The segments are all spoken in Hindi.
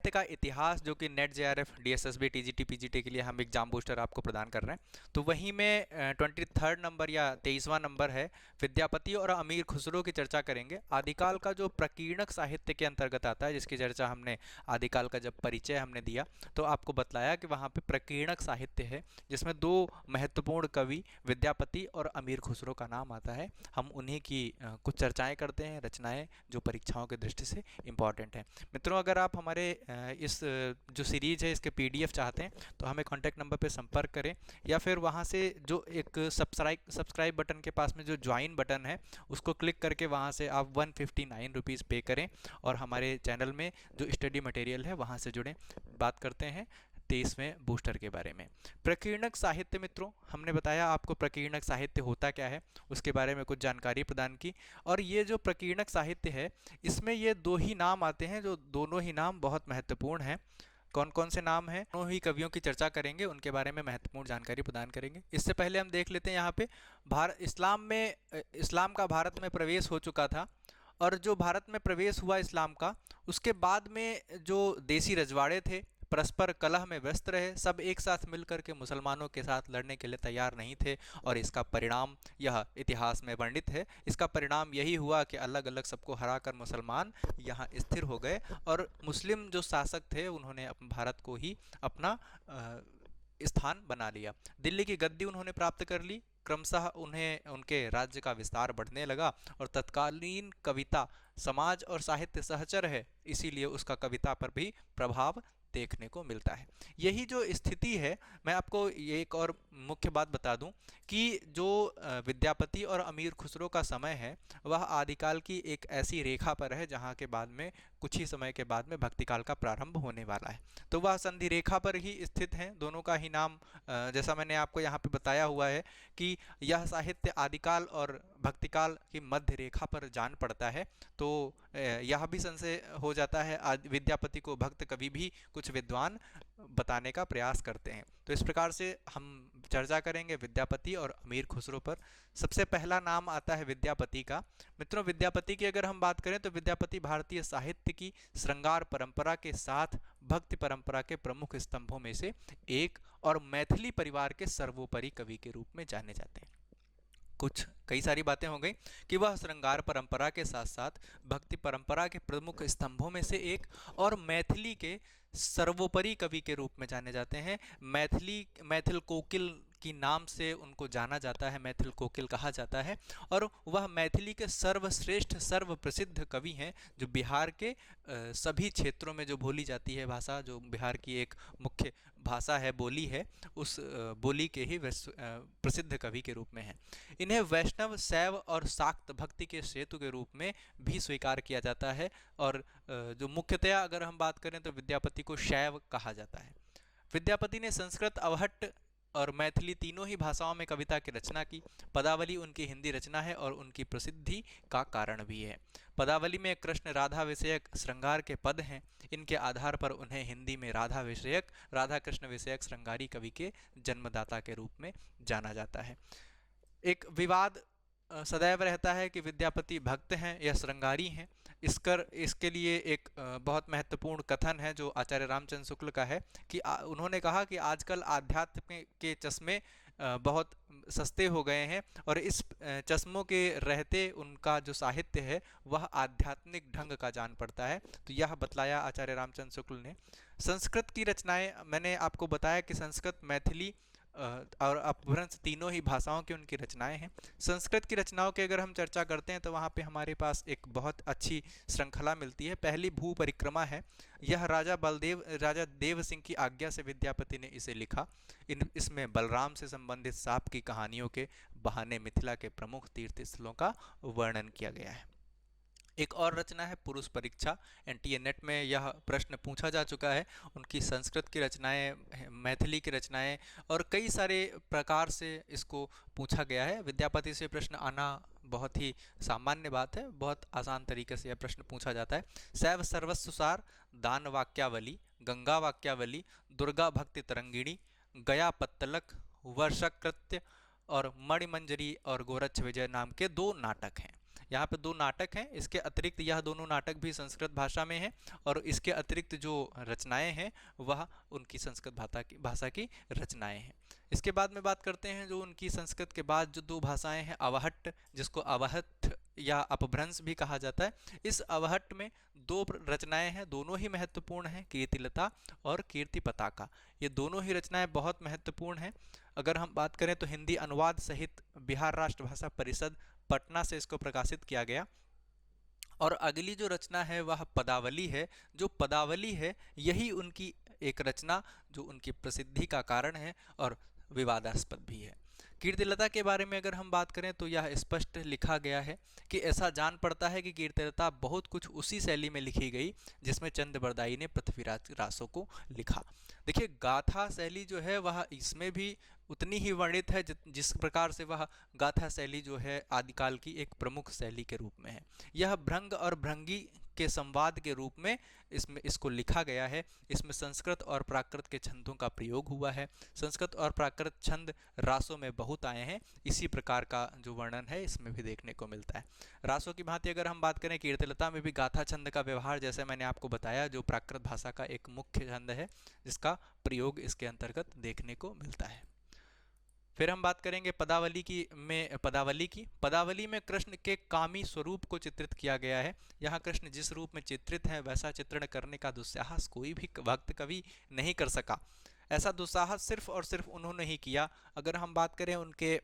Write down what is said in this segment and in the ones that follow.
का इतिहास जो कि net JRF DSSB TGT PGT के लिए हम एग्जाम बूस्टर आपको प्रदान कर रहे हैं, तो वहीं में 23rd नंबर या 23वां नंबर है, विद्यापति और अमीर खुसरो की चर्चा करेंगे। आदिकाल का जो प्रकीर्णक साहित्य के अंतर्गत आता है, जिसकी चर्चा हमने आदिकाल का जब परिचय हमने दिया तो आपको बतलाया कि वहाँ पे प्रकीर्णक साहित्य है जिसमें दो महत्वपूर्ण कवि विद्यापति और अमीर खुसरो का नाम आता है। हम उन्हीं की कुछ चर्चाएं करते हैं, रचनाएं जो परीक्षाओं की दृष्टि से इम्पॉर्टेंट है। मित्रों, अगर आप हमारे इस जो सीरीज है इसके पीडीएफ चाहते हैं तो हमें कॉन्टैक्ट नंबर पे संपर्क करें, या फिर वहाँ से जो एक सब्सक्राइब बटन के पास में जो ज्वाइन बटन है उसको क्लिक करके वहाँ से आप 159 रुपीज़ पे करें और हमारे चैनल में जो स्टडी मटेरियल है वहाँ से जुड़ें। बात करते हैं 23वें बूस्टर के बारे में। प्रकीर्णक साहित्य मित्रों, हमने बताया आपको प्रकीर्णक साहित्य होता क्या है, उसके बारे में कुछ जानकारी प्रदान की। और ये जो प्रकीर्णक साहित्य है इसमें ये दो ही नाम आते हैं, जो दोनों ही नाम बहुत महत्वपूर्ण हैं। कौन कौन से नाम हैं, दोनों ही कवियों की चर्चा करेंगे, उनके बारे में महत्वपूर्ण जानकारी प्रदान करेंगे। इससे पहले हम देख लेते हैं यहाँ पे इस्लाम का भारत में प्रवेश हो चुका था, और जो भारत में प्रवेश हुआ इस्लाम का, उसके बाद में जो देसी रजवाड़े थे परस्पर कलह में व्यस्त रहे, सब एक साथ मिलकर के मुसलमानों के साथ लड़ने के लिए तैयार नहीं थे, और इसका परिणाम यह इतिहास में वर्णित है। इसका परिणाम यही हुआ कि अलग अलग सबको हराकर मुसलमान यहाँ स्थिर हो गए, और मुस्लिम जो शासक थे उन्होंने भारत को ही अपना स्थान बना लिया। दिल्ली की गद्दी उन्होंने प्राप्त कर ली, क्रमशः उन्हें उनके राज्य का विस्तार बढ़ने लगा, और तत्कालीन कविता समाज और साहित्य सहचर है, इसीलिए उसका कविता पर भी प्रभाव देखने को मिलता है। यही जो स्थिति है, मैं आपको ये एक और मुख्य बात बता दूं कि जो विद्यापति और अमीर खुसरो का समय है वह आदिकाल की एक ऐसी रेखा पर है जहां के बाद में कुछ ही समय के बाद में भक्तिकाल का प्रारंभ होने वाला है। तो वह संधि रेखा पर ही स्थित हैं। दोनों का ही नाम जैसा मैंने आपको यहाँ पे बताया हुआ है कि यह साहित्य आदिकाल और भक्तिकाल की मध्य रेखा पर जान पड़ता है। तो यह भी संशय हो जाता है, विद्यापति को भक्त कवि भी कुछ विद्वान बताने का प्रयास करते हैं। तो इस प्रकार से हम चर्चा करेंगे विद्यापति और अमीर खुसरो पर। सबसे पहला नाम आता है विद्यापति का। मित्रों, विद्यापति की अगर हम बात करें तो विद्यापति भारतीय साहित्य की श्रृंगार परंपरा के साथ भक्ति परंपरा के प्रमुख स्तंभों में से एक और मैथिली परिवार के सर्वोपरि कवि के रूप में जाने जाते हैं। कई सारी बातें हो गई कि वह श्रृंगार परंपरा के साथ साथ भक्ति परंपरा के प्रमुख स्तंभों में से एक और मैथिली के सर्वोपरि कवि के रूप में जाने जाते हैं। मैथिल कोकिल की नाम से उनको जाना जाता है, मैथिल कोकिल कहा जाता है, और वह मैथिली के सर्वश्रेष्ठ सर्वप्रसिद्ध कवि हैं, जो बिहार के सभी क्षेत्रों में जो बोली जाती है भाषा, जो बिहार की एक मुख्य भाषा है, बोली है, उस बोली के ही प्रसिद्ध कवि के रूप में हैं। इन्हें वैष्णव, शैव और शाक्त भक्ति के सेतु के रूप में भी स्वीकार किया जाता है, और जो मुख्यतया अगर हम बात करें तो विद्यापति को शैव कहा जाता है। विद्यापति ने संस्कृत, अवहट्ट और मैथिली तीनों ही भाषाओं में कविता की रचना की। पदावली उनकी हिंदी रचना है और उनकी प्रसिद्धि का कारण भी है। पदावली में कृष्ण राधा विषयक श्रृंगार के पद हैं। इनके आधार पर उन्हें हिंदी में राधा कृष्ण विषयक श्रृंगारी कवि के जन्मदाता के रूप में जाना जाता है। एक विवाद सदैव रहता है कि विद्यापति भक्त हैं या श्रृंगारी हैं। इसके लिए एक बहुत महत्वपूर्ण कथन है जो आचार्य रामचंद्र शुक्ल का है कि उन्होंने कहा कि आजकल आध्यात्म के चश्मे बहुत सस्ते हो गए हैं, और इस चश्मों के रहते उनका जो साहित्य है वह आध्यात्मिक ढंग का जान पड़ता है। तो यह बतलाया आचार्य रामचंद्र शुक्ल ने। संस्कृत की रचनाएं, मैंने आपको बताया कि संस्कृत, मैथिली और अपभ्रंश तीनों ही भाषाओं की उनकी रचनाएं हैं। संस्कृत की रचनाओं की अगर हम चर्चा करते हैं तो वहाँ पे हमारे पास एक बहुत अच्छी श्रृंखला मिलती है। पहली भू परिक्रमा है। यह राजा देव सिंह की आज्ञा से विद्यापति ने इसे लिखा। इसमें बलराम से संबंधित सांप की कहानियों के बहाने मिथिला के प्रमुख तीर्थ स्थलों का वर्णन किया गया है। एक और रचना है पुरुष परीक्षा। एनटीए नेट में यह प्रश्न पूछा जा चुका है। उनकी संस्कृत की रचनाएं, मैथिली की रचनाएं और कई सारे प्रकार से इसको पूछा गया है। विद्यापति से प्रश्न आना बहुत ही सामान्य बात है, बहुत आसान तरीके से यह प्रश्न पूछा जाता है। शैव सर्वस्वसार, दान वाक्यावली, गंगा वाक्यावली, दुर्गा भक्ति तरंगिणी, गया पत्तलक, वर्षकृत्य और मणिमंजरी और गोरक्ष विजय नाम के 2 नाटक हैं। यहाँ पे 2 नाटक हैं, इसके अतिरिक्त यह दोनों नाटक भी संस्कृत भाषा में हैं और इसके अतिरिक्त जो रचनाएं हैं वह उनकी संस्कृत भाषा की रचनाएं हैं। इसके बाद में बात करते हैं जो उनकी संस्कृत के बाद जो 2 भाषाएं हैं, अवहट्ट, जिसको अवहट्ठ या अपभ्रंश भी कहा जाता है। इस अवहट्ट में 2 रचनाएं हैं, दोनों ही महत्वपूर्ण हैं, कीर्तिलता और कीर्ति पताका। ये दोनों ही रचनाएं बहुत महत्वपूर्ण हैं। अगर हम बात करें तो हिंदी अनुवाद सहित बिहार राष्ट्र भाषा परिषद पटना से इसको प्रकाशित किया गया। और अगली जो रचना है वह पदावली है। जो पदावली है यही उनकी एक रचना जो उनकी प्रसिद्धि का कारण है और विवादास्पद भी है। कीर्तिलता के बारे में अगर हम बात करें तो यह स्पष्ट लिखा गया है कि ऐसा जान पड़ता है कि कीर्तिलता बहुत कुछ उसी शैली में लिखी गई जिसमें चंद बरदाई ने पृथ्वीराज रासो को लिखा। देखिए, गाथा शैली जो है वह इसमें भी उतनी ही वर्णित है जिस प्रकार से वह गाथा शैली जो है आदिकाल की एक प्रमुख शैली के रूप में है। यह भृंग और भृंगी के संवाद के रूप में इसको लिखा गया है। इसमें संस्कृत और प्राकृत के छंदों का प्रयोग हुआ है। संस्कृत और प्राकृत छंद रासों में बहुत आए हैं। इसी प्रकार का जो वर्णन है इसमें भी देखने को मिलता है। रासों की भांति अगर हम बात करें, कीर्तिलता में भी गाथा छंद का व्यवहार, जैसे मैंने आपको बताया, जो प्राकृत भाषा का एक मुख्य छंद है जिसका प्रयोग इसके अंतर्गत देखने को मिलता है। फिर हम बात करेंगे पदावली में कृष्ण के कामी स्वरूप को चित्रित किया गया है। यहाँ कृष्ण जिस रूप में चित्रित हैं वैसा चित्रण करने का दुस्साहस कोई भी भक्त कवि नहीं कर सका। ऐसा दुस्साहस सिर्फ और सिर्फ उन्होंने ही किया। अगर हम बात करें उनके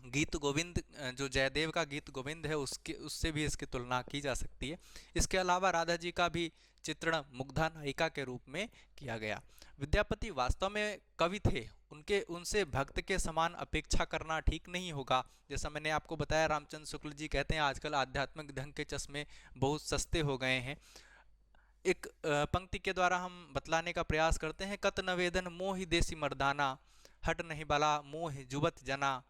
गीत गोविंद, जो जयदेव का गीत गोविंद है उससे भी इसकी तुलना की जा सकती है। इसके अलावा राधा जी का भी चित्रण मुग्धा नायिका के रूप में किया गया। विद्यापति वास्तव में कवि थे, उनसे भक्त के समान अपेक्षा करना ठीक नहीं होगा। जैसा मैंने आपको बताया, रामचंद्र शुक्ल जी कहते हैं आजकल आध्यात्मिक ढंग के चश्मे बहुत सस्ते हो गए हैं। एक पंक्ति के द्वारा हम बतलाने का प्रयास करते हैं, कत नवेदन मोहि देसी मर्दाना, हट नहीं बला मोहि जुबत जना,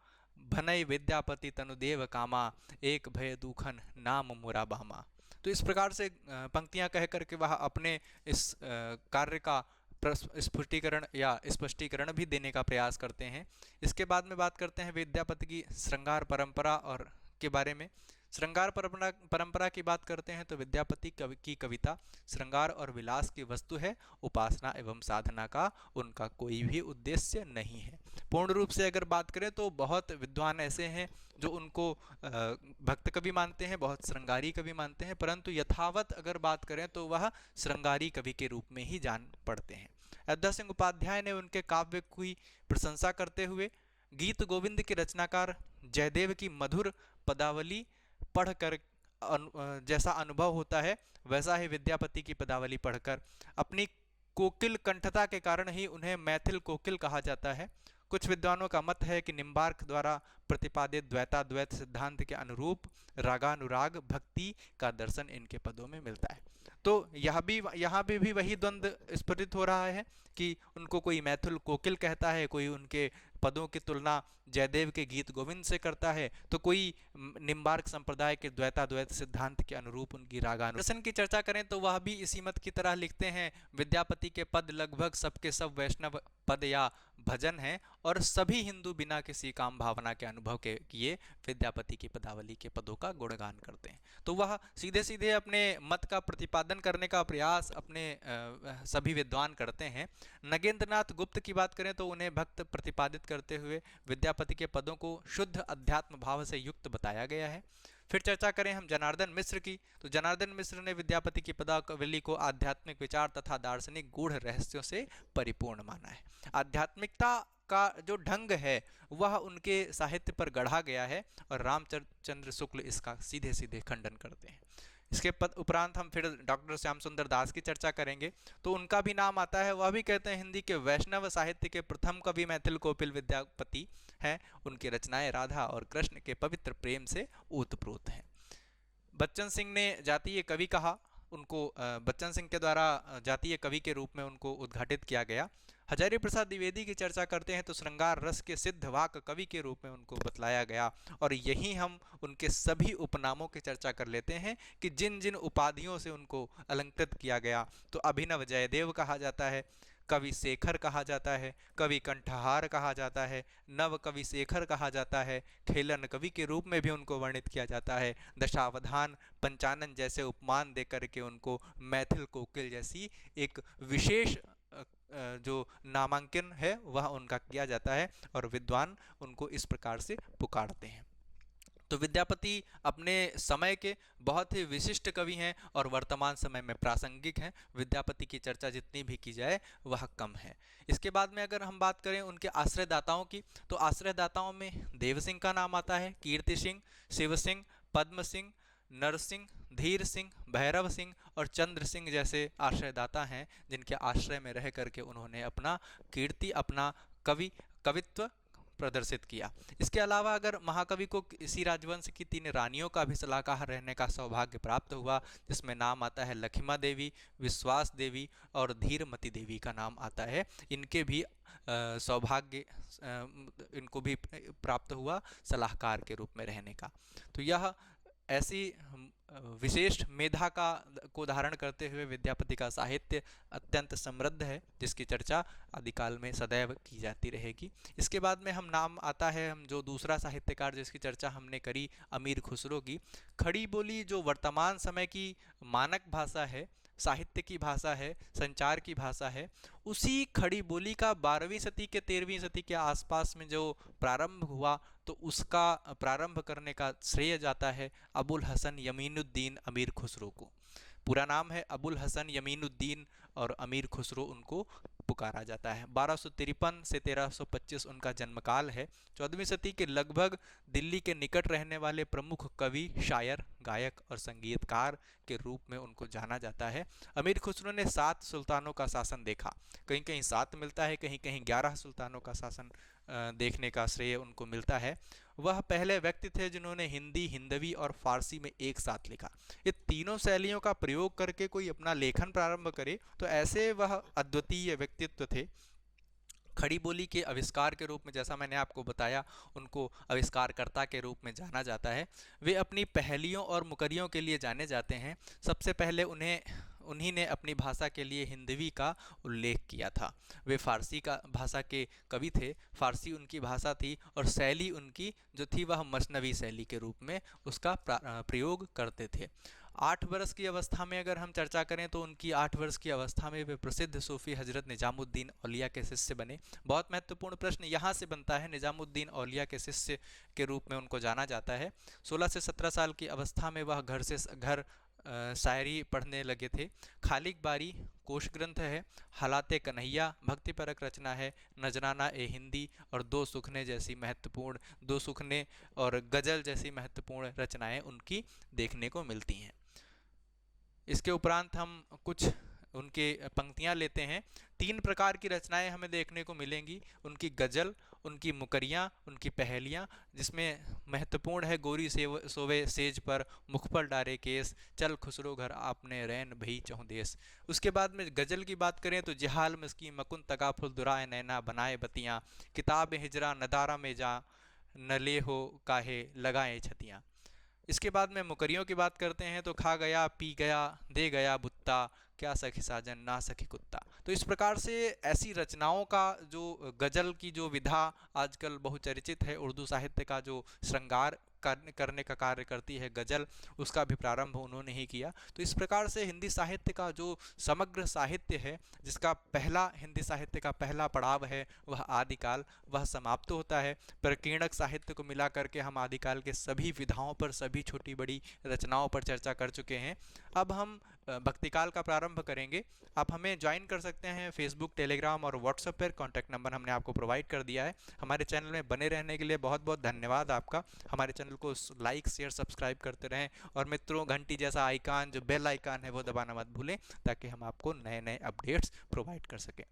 भनय विद्यापति तनुदेव कामा, एक भय दुखन नाम मुरा बहमा। तो इस प्रकार से पंक्तियां कह करके वह अपने इस कार्य का स्फुटीकरण या स्पष्टीकरण भी देने का प्रयास करते हैं। इसके बाद में बात करते हैं विद्यापति की श्रृंगार परंपरा और के बारे में। श्रृंगार परंपरा की बात करते हैं तो विद्यापति की कविता श्रृंगार और विलास की वस्तु है, उपासना एवं साधना का उनका कोई भी उद्देश्य नहीं है। पूर्ण रूप से अगर बात करें तो बहुत विद्वान ऐसे हैं जो उनको भक्त कवि मानते हैं, बहुत श्रृंगारी कवि मानते हैं, परंतु यथावत अगर बात करें तो वह श्रृंगारी कवि के रूप में ही जान पड़ते हैं। अयोध्या सिंह उपाध्याय ने उनके काव्य की प्रशंसा करते हुए गीत गोविंद के रचनाकार जयदेव की मधुर पदावली पढ़कर जैसा अनुभव होता है वैसा ही विद्यापति की पदावली पढ़कर अपनी कोकिल कंठता के कारण ही उन्हें मैथिल कोकिल कहा जाता है। कुछ विद्वानों का मत है कि निम्बार्क द्वारा प्रतिपादित द्वैताद्वैत सिद्धांत के अनुरूप रागानुराग भक्ति का दर्शन इनके पदों में मिलता है। तो यहाँ भी वही द्वंद्व स्फुटित हो रहा है कि उनको कोई मैथिल कोकिल कहता है, कोई उनके पदों की तुलना जयदेव के गीत गोविंद से करता है, तो कोई निम्बार्क संप्रदाय के द्वैताद्वैत सिद्धांत के अनुरूप उनकी रागानुदर्शन की चर्चा करें तो वह भी इसी मत की तरह लिखते हैं, विद्यापति के पद लगभग सबके सब वैष्णव पद या भजन हैं और सभी हिंदू बिना किसी काम भावना के अनुभव के किए विद्यापति की पदावली के पदों का गुणगान करते हैं। तो वह सीधे सीधे अपने मत का प्रतिपादन करने का प्रयास अपने सभी विद्वान करते हैं। नगेंद्रनाथ गुप्त की बात करें तो उन्हें भक्त प्रतिपादित करते हुए विद्यापति के पदों को शुद्ध अध्यात्म भाव से युक्त बताया गया है। फिर चर्चा करें हम जनार्दन मिश्र की, तो जनार्दन मिश्र ने विद्यापति की पदावली को आध्यात्मिक विचार तथा दार्शनिक गूढ़ रहस्यों से परिपूर्ण माना है। आध्यात्मिकता का जो ढंग है वह उनके साहित्य पर गढ़ा गया है और रामचंद्र शुक्ल इसका सीधे सीधे खंडन करते हैं। इसके उपरांत हम फिर डॉक्टर श्याम सुंदर दास की चर्चा करेंगे तो उनका भी नाम आता है। वह भी कहते हैं हिंदी के वैष्णव साहित्य के प्रथम कवि मैथिल कोकिल विद्यापति हैं। उनकी रचनाएं राधा और कृष्ण के पवित्र प्रेम से ओतप्रोत हैं। बच्चन सिंह ने जातीय कवि कहा, उनको बच्चन सिंह के द्वारा जातीय कवि के रूप में उनको उद्घाटित किया गया। हजारी प्रसाद द्विवेदी की चर्चा करते हैं तो श्रृंगार रस के सिद्ध वाक कवि के रूप में उनको बतलाया गया और यहीं हम उनके सभी उपनामों की चर्चा कर लेते हैं कि जिन जिन उपाधियों से उनको अलंकृत किया गया। तो अभिनव जयदेव कहा जाता है, कवि शेखर कहा जाता है, कवि कंठहार कहा जाता है, नव कवि शेखर कहा जाता है, खेलन कवि के रूप में भी उनको वर्णित किया जाता है, दशावधान, पंचानन जैसे उपमान दे करके उनको मैथिल कोकिल जैसी एक विशेष जो नामांकन है वह उनका किया जाता है और विद्वान उनको इस प्रकार से पुकारते हैं। तो विद्यापति अपने समय के बहुत ही विशिष्ट कवि हैं और वर्तमान समय में प्रासंगिक हैं। विद्यापति की चर्चा जितनी भी की जाए वह कम है। इसके बाद में अगर हम बात करें उनके आश्रयदाताओं की, तो आश्रयदाताओं में देव सिंह का नाम आता है, कीर्ति सिंह, शिव सिंह, पद्म सिंह, नरसिंह, धीर सिंह, भैरव सिंह और चंद्र सिंह जैसे आश्रयदाता हैं जिनके आश्रय में रह करके उन्होंने अपना कीर्ति, अपना कवित्व प्रदर्शित किया। इसके अलावा अगर महाकवि को इसी राजवंश की 3 रानियों का भी सलाहकार रहने का सौभाग्य प्राप्त हुआ, जिसमें नाम आता है लखिमा देवी, विश्वास देवी और धीरमती देवी का नाम आता है। इनके भी सौभाग्य इनको भी प्राप्त हुआ सलाहकार के रूप में रहने का। तो यह ऐसी विशेष मेधा को धारण करते हुए विद्यापति का साहित्य अत्यंत समृद्ध है, जिसकी चर्चा आदिकाल में सदैव की जाती रहेगी। इसके बाद में हम नाम आता है हम जो दूसरा साहित्यकार जिसकी चर्चा हमने करी, अमीर खुसरो की। खड़ी बोली जो वर्तमान समय की मानक भाषा है, साहित्य की भाषा है, संचार की भाषा है, उसी खड़ी बोली का 12वीं सदी के 13वीं सदी के आसपास में जो प्रारंभ हुआ, तो उसका प्रारंभ करने का श्रेय जाता है अबुल हसन यमीनुद्दीन अमीर खुसरो को। पूरा नाम है अबुल हसन यमीनुद्दीन और अमीर खुसरो उनको पुकारा जाता है। 1253 से 1325 उनका जन्मकाल है। 14वीं सदी के लगभग दिल्ली के निकट रहने वाले प्रमुख कवि, शायर, गायक और संगीतकार के रूप में उनको जाना जाता है। अमीर खुसरो ने 7 सुल्तानों का शासन देखा, कहीं कहीं 7 मिलता है, कहीं कहीं 11 सुल्तानों का शासन देखने का श्रेय उनको मिलता है। वह पहले व्यक्ति थे जिन्होंने हिंदी, हिंदवी और फारसी में एक साथ लिखा। ये तीनों शैलियों का प्रयोग करके कोई अपना लेखन प्रारंभ करे तो ऐसे वह अद्वितीय व्यक्तित्व थे। खड़ी बोली के आविष्कार के रूप में, जैसा मैंने आपको बताया, उनको आविष्कारकर्ता के रूप में जाना जाता है। वे अपनी पहेलियों और मुकरियों के लिए जाने जाते हैं। सबसे पहले उन्हीं ने अपनी भाषा के लिए हिंदवी का उल्लेख किया था। वे फारसी का भाषा के कवि थे, फारसी उनकी भाषा थी और शैली उनकी जो थी वह मसनवी शैली के रूप में उसका प्रयोग करते थे। 8 वर्ष की अवस्था में अगर हम चर्चा करें तो उनकी 8 वर्ष की अवस्था में वे प्रसिद्ध सूफी हजरत निजामुद्दीन औलिया के शिष्य बने। बहुत महत्वपूर्ण प्रश्न यहाँ से बनता है, निजामुद्दीन औलिया के शिष्य के रूप में उनको जाना जाता है। 16 से 17 साल की अवस्था में वह घर से घर शायरी पढ़ने लगे थे। खालिक बारी कोश ग्रंथ है, हालाते कन्हैया भक्तिपरक रचना है, नजराना ए हिंदी और दो सुखने और गजल जैसी महत्वपूर्ण रचनाएं उनकी देखने को मिलती हैं। इसके उपरांत हम कुछ उनके पंक्तियां लेते हैं। 3 प्रकार की रचनाएं हमें देखने को मिलेंगी, उनकी गजल, उनकी मुकरियां, उनकी पहेलियां, जिसमें महत्वपूर्ण है गोरी सोवे सेज पर, मुख पर डारे केस, चल खुसरो घर आपने रैन भई चौदेस। उसके बाद में गजल की बात करें तो जिहाल मस्की मकुन तगाफुल दुराए नैना बनाए बतियाँ, किताब हिजरा नदारा में जा नले हो काहे लगाए छतियाँ। इसके बाद में मुकरियों की बात करते हैं तो खा गया पी गया दे गया बुत्ता, क्या सखी साजन ना सखी कुत्ता। तो इस प्रकार से ऐसी रचनाओं का जो गजल की जो विधा आजकल बहुचर्चित है, उर्दू साहित्य का जो श्रृंगार करने का कार्य करती है गजल, उसका भी प्रारंभ उन्होंने ही किया। तो इस प्रकार से हिंदी साहित्य का जो समग्र साहित्य है, जिसका हिंदी साहित्य का पहला पड़ाव है वह आदिकाल, वह समाप्त होता है। प्रकीर्णक साहित्य को मिला करके हम आदिकाल के सभी विधाओं पर, सभी छोटी बड़ी रचनाओं पर चर्चा कर चुके हैं। अब हम भक्तिकाल का प्रारंभ करेंगे। आप हमें ज्वाइन कर सकते हैं फेसबुक, टेलीग्राम और व्हाट्सएप पर। कॉन्टैक्ट नंबर हमने आपको प्रोवाइड कर दिया है। हमारे चैनल में बने रहने के लिए बहुत बहुत धन्यवाद आपका। हमारे चैनल को लाइक, शेयर, सब्सक्राइब करते रहें और मित्रों घंटी जैसा आइकन, जो बेल आइकन है, वो दबाना मत भूलें ताकि हम आपको नए नए अपडेट्स प्रोवाइड कर सकें।